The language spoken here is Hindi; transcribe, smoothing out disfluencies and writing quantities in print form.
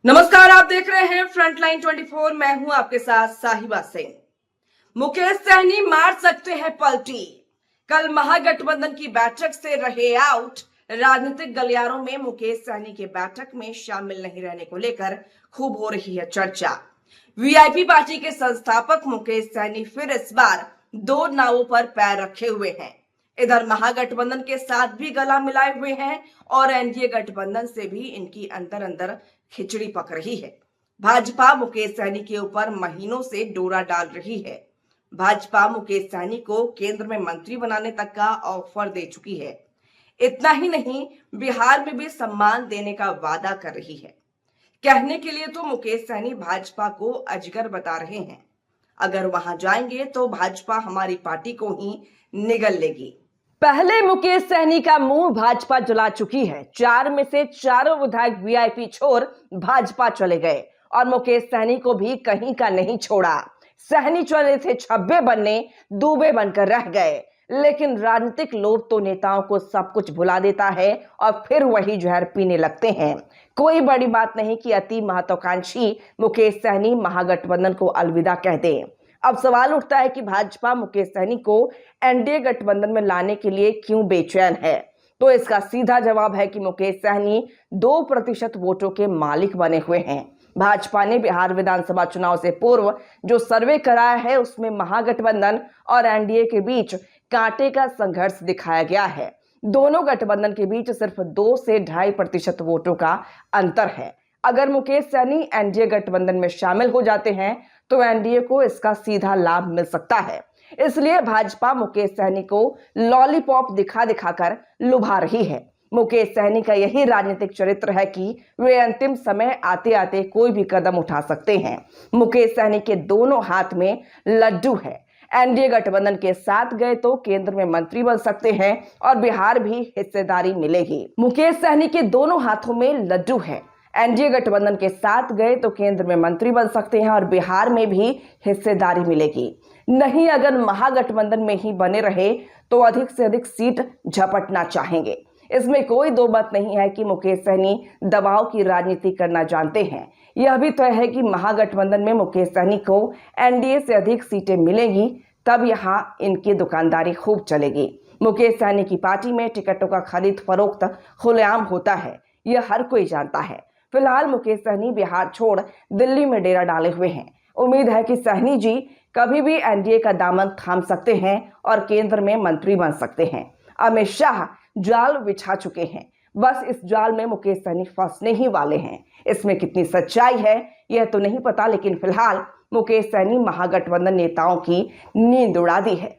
नमस्कार, आप देख रहे हैं फ्रंटलाइन 24। मैं हूं आपके साथ साहिबा सिंह। मुकेश सहनी मार सकते हैं पलटी। कल महागठबंधन की बैठक से रहे आउट। राजनीतिक गलियारों में मुकेश सहनी के बैठक में शामिल नहीं रहने को लेकर खूब हो रही है चर्चा। वीआईपी पार्टी के संस्थापक मुकेश सहनी फिर इस बार दो नावों पर पैर रखे हुए हैं। इधर महागठबंधन के साथ भी गला मिलाए हुए हैं और एनडीए गठबंधन से भी इनकी अंदर अंदर खिचड़ी पक रही है। भाजपा मुकेश सहनी के ऊपर महीनों से डोरा डाल रही है। भाजपा मुकेश सहनी को केंद्र में मंत्री बनाने तक का ऑफर दे चुकी है। इतना ही नहीं, बिहार में भी सम्मान देने का वादा कर रही है। कहने के लिए तो मुकेश सहनी भाजपा को अजगर बता रहे हैं। अगर वहां जाएंगे तो भाजपा हमारी पार्टी को ही निगल लेगी। पहले मुकेश सहनी का मुंह भाजपा जला चुकी है। 4 में से चारों विधायक वीआईपी छोड़ भाजपा चले गए और मुकेश सहनी को भी कहीं का नहीं छोड़ा। सहनी चले थे छब्बे बनने, दूबे बनकर रह गए। लेकिन राजनीतिक लोभ तो नेताओं को सब कुछ भुला देता है और फिर वही जहर पीने लगते हैं। कोई बड़ी बात नहीं कि अति महत्वाकांक्षी मुकेश सहनी महागठबंधन को अलविदा कह दे। अब सवाल उठता है कि भाजपा मुकेश सहनी को एनडीए गठबंधन में लाने के लिए क्यों बेचैन है। तो इसका सीधा जवाब है कि मुकेश सहनी 2% वोटों के मालिक बने हुए हैं। भाजपा ने बिहार विधानसभा चुनाव से पूर्व जो सर्वे कराया है उसमें महागठबंधन और एनडीए के बीच कांटे का संघर्ष दिखाया गया है। दोनों गठबंधन के बीच सिर्फ 2 से 2.5% वोटों का अंतर है। अगर मुकेश सहनी एनडीए गठबंधन में शामिल हो जाते हैं तो एनडीए को इसका सीधा लाभ मिल सकता है। इसलिए भाजपा मुकेश सहनी को लॉलीपॉप दिखा दिखाकर लुभा रही है। मुकेश सहनी का यही राजनीतिक चरित्र है कि वे अंतिम समय आते आते कोई भी कदम उठा सकते हैं। मुकेश सहनी के दोनों हाथ में लड्डू है। एनडीए गठबंधन के साथ गए तो केंद्र में मंत्री बन सकते हैं और बिहार भी हिस्सेदारी मिलेगी। मुकेश सहनी के दोनों हाथों में लड्डू है। एनडीए गठबंधन के साथ गए तो केंद्र में मंत्री बन सकते हैं और बिहार में भी हिस्सेदारी मिलेगी। नहीं, अगर महागठबंधन में ही बने रहे तो अधिक से अधिक सीट झपटना चाहेंगे। इसमें कोई दो बात नहीं है कि मुकेश सहनी दबाव की राजनीति करना जानते हैं। यह भी तय है कि महागठबंधन में मुकेश सहनी को एनडीए से अधिक सीटें मिलेंगी, तब यहाँ इनकी दुकानदारी खूब चलेगी। मुकेश सहनी की पार्टी में टिकटों का खरीद फरोख्त खुलेआम होता है, यह हर कोई जानता है। फिलहाल मुकेश सहनी बिहार छोड़ दिल्ली में डेरा डाले हुए हैं। उम्मीद है कि सहनी जी कभी भी एनडीए का दामन थाम सकते हैं और केंद्र में मंत्री बन सकते हैं। अमित शाह जाल बिछा चुके हैं, बस इस जाल में मुकेश सहनी फंसने ही वाले हैं। इसमें कितनी सच्चाई है यह तो नहीं पता, लेकिन फिलहाल मुकेश सहनी महागठबंधन नेताओं की नींद उड़ा दी है।